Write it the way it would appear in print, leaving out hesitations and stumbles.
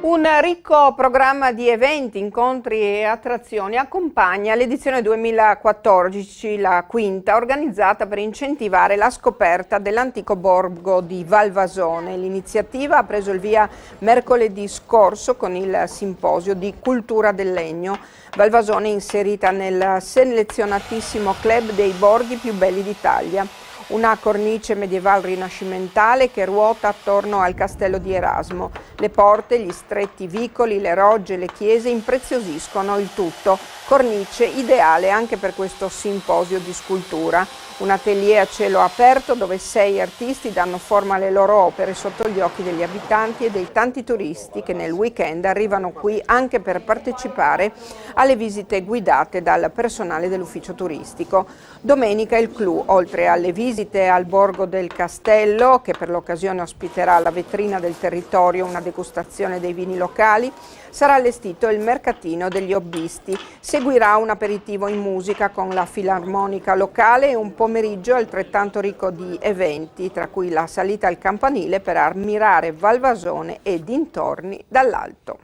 Un ricco programma di eventi, incontri e attrazioni accompagna l'edizione 2014, la quinta, organizzata per incentivare la scoperta dell'antico borgo di Valvasone. L'iniziativa ha preso il via mercoledì scorso con il simposio di Cultura del Legno. Valvasone è inserita nel selezionatissimo club dei borghi più belli d'Italia. Una cornice medieval rinascimentale che ruota attorno al castello di Erasmo. Le porte, gli stretti vicoli, le rogge, le chiese impreziosiscono il tutto. Cornice ideale anche per questo simposio di scultura. Un atelier a cielo aperto dove 6 artisti danno forma alle loro opere sotto gli occhi degli abitanti e dei tanti turisti che nel weekend arrivano qui anche per partecipare alle visite guidate dal personale dell'ufficio turistico. Domenica il clou, oltre alle visite al borgo del castello, che per l'occasione ospiterà la vetrina del territorio, una degustazione dei vini locali, sarà allestito il mercatino degli hobbisti. Seguirà un aperitivo in musica con la filarmonica locale e un pomeriggio altrettanto ricco di eventi, tra cui la salita al campanile per ammirare Valvasone e dintorni dall'alto.